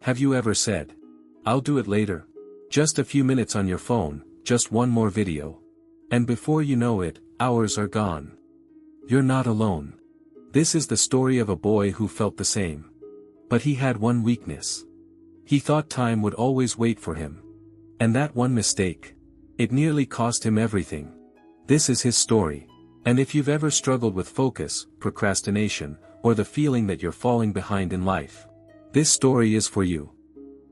Have you ever said, "I'll do it later"? Just a few minutes on your phone, just one more video. And before you know it, hours are gone. You're not alone. This is the story of a boy who felt the same. But he had one weakness. He thought time would always wait for him. And that one mistake, it nearly cost him everything. This is his story. And if you've ever struggled with focus, procrastination, or the feeling that you're falling behind in life, this story is for you.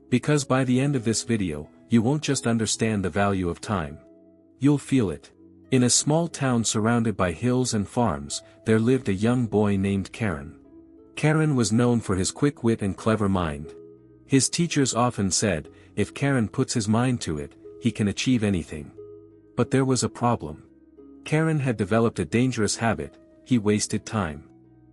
Because by the end of this video, you won't just understand the value of time. You'll feel it. In a small town surrounded by hills and farms, there lived a young boy named Karan. Karan was known for his quick wit and clever mind. His teachers often said, if Karan puts his mind to it, he can achieve anything. But there was a problem. Karan had developed a dangerous habit: he wasted time.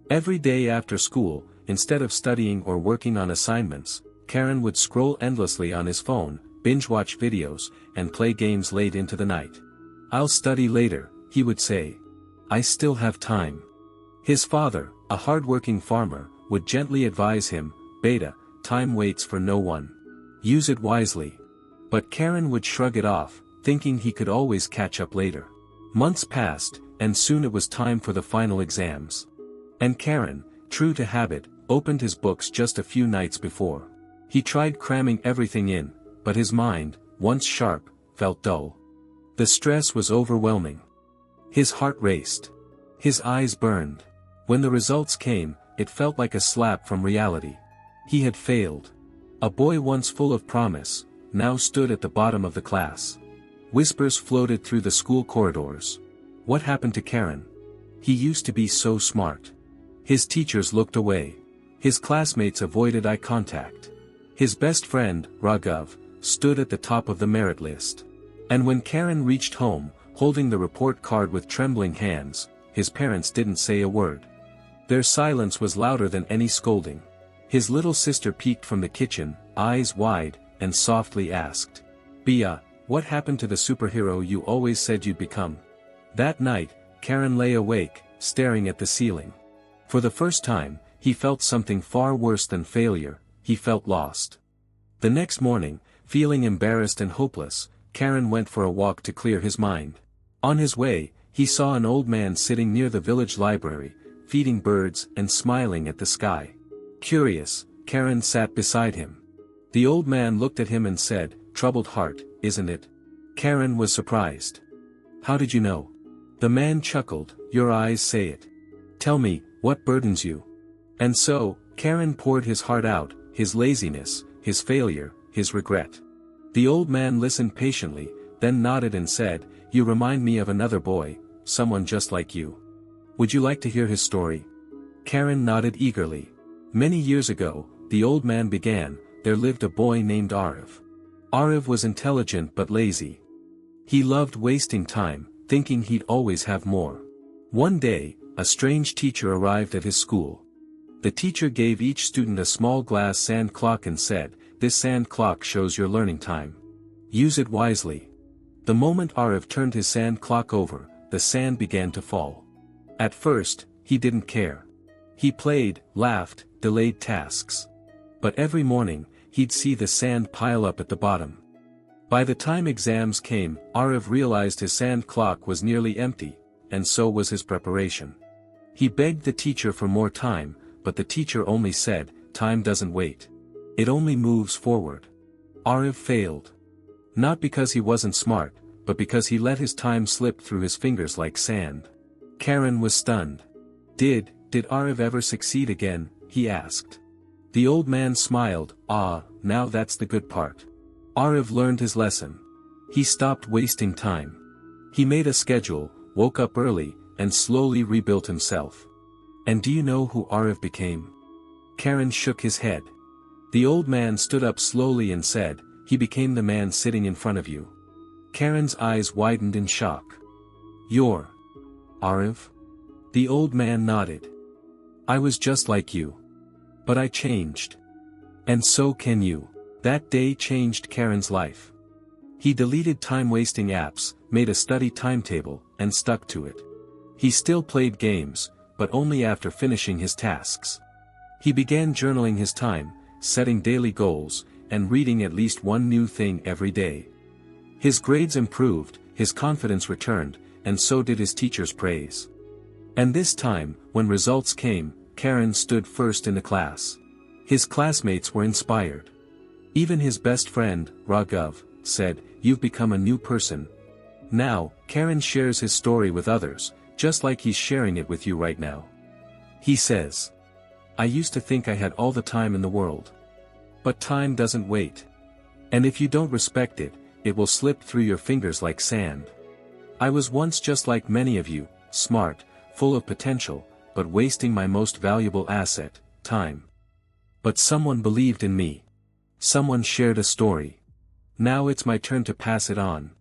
Every day after school, instead of studying or working on assignments, Karan would scroll endlessly on his phone, binge-watch videos, and play games late into the night. "I'll study later," he would say. "I still have time." His father, a hard-working farmer, would gently advise him, "Beta, time waits for no one. Use it wisely." But Karan would shrug it off, thinking he could always catch up later. Months passed, and soon it was time for the final exams. And Karan, true to habit, opened his books just a few nights before. He tried cramming everything in, but his mind, once sharp, felt dull. The stress was overwhelming. His heart raced. His eyes burned. When the results came, it felt like a slap from reality. He had failed. A boy once full of promise, now stood at the bottom of the class. Whispers floated through the school corridors. What happened to Karan? He used to be so smart. His teachers looked away. His classmates avoided eye contact. His best friend, Raghav, stood at the top of the merit list. And when Karan reached home, holding the report card with trembling hands, his parents didn't say a word. Their silence was louder than any scolding. His little sister peeked from the kitchen, eyes wide, and softly asked, "Bia, what happened to the superhero you always said you'd become?" That night, Karan lay awake, staring at the ceiling. For the first time, he felt something far worse than failure: he felt lost. The next morning, feeling embarrassed and hopeless, Karan went for a walk to clear his mind. On his way, he saw an old man sitting near the village library, feeding birds and smiling at the sky. Curious, Karan sat beside him. The old man looked at him and said, "Troubled heart, isn't it?" Karan was surprised. "How did you know?" The man chuckled, "Your eyes say it. Tell me, what burdens you?" And so, Karan poured his heart out, his laziness, his failure, his regret. The old man listened patiently, then nodded and said, "You remind me of another boy, someone just like you. Would you like to hear his story?" Karan nodded eagerly. Many years ago, the old man began, there lived a boy named Arav. Arav was intelligent but lazy. He loved wasting time, thinking he'd always have more. One day, a strange teacher arrived at his school. The teacher gave each student a small glass sand clock and said, "This sand clock shows your learning time. Use it wisely." The moment Arav turned his sand clock over, the sand began to fall. At first, he didn't care. He played, laughed, delayed tasks. But every morning, he'd see the sand pile up at the bottom. By the time exams came, Arav realized his sand clock was nearly empty, and so was his preparation. He begged the teacher for more time, but the teacher only said, "Time doesn't wait. It only moves forward." Arav failed. Not because he wasn't smart, but because he let his time slip through his fingers like sand. Karan was stunned. Did Arav ever succeed again?" he asked. The old man smiled, "Ah, now that's the good part." Arav learned his lesson. He stopped wasting time. He made a schedule, woke up early, and slowly rebuilt himself. And do you know who Arav became? Karan shook his head. The old man stood up slowly and said, "He became the man sitting in front of you." Karan's eyes widened in shock. "You're Arav?" The old man nodded. "I was just like you. But I changed. And so can you." That day changed Karan's life. He deleted time-wasting apps, made a study timetable, and stuck to it. He still played games, but only after finishing his tasks. He began journaling his time, setting daily goals, and reading at least one new thing every day. His grades improved, his confidence returned, and so did his teachers' praise. And this time, when results came, Karan stood first in the class. His classmates were inspired. Even his best friend, Raghav, said, "You've become a new person." Now, Karan shares his story with others, just like he's sharing it with you right now. He says, "I used to think I had all the time in the world. But time doesn't wait. And if you don't respect it, it will slip through your fingers like sand. I was once just like many of you, smart, full of potential, but wasting my most valuable asset, time. But someone believed in me. Someone shared a story. Now it's my turn to pass it on."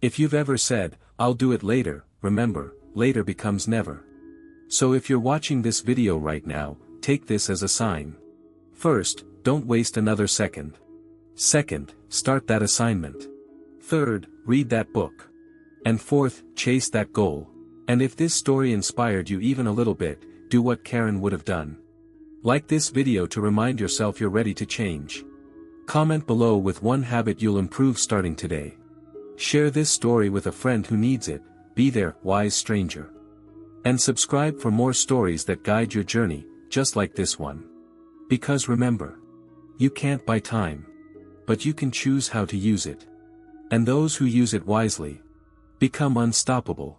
If you've ever said, "I'll do it later," remember, later becomes never. So if you're watching this video right now, take this as a sign. First, don't waste another second. Second, start that assignment. Third, read that book. And fourth, chase that goal. And if this story inspired you even a little bit, do what Karan would have done. Like this video to remind yourself you're ready to change. Comment below with one habit you'll improve starting today. Share this story with a friend who needs it. Be there, wise stranger. And subscribe for more stories that guide your journey, just like this one. Because remember, you can't buy time. But you can choose how to use it. And those who use it wisely become unstoppable.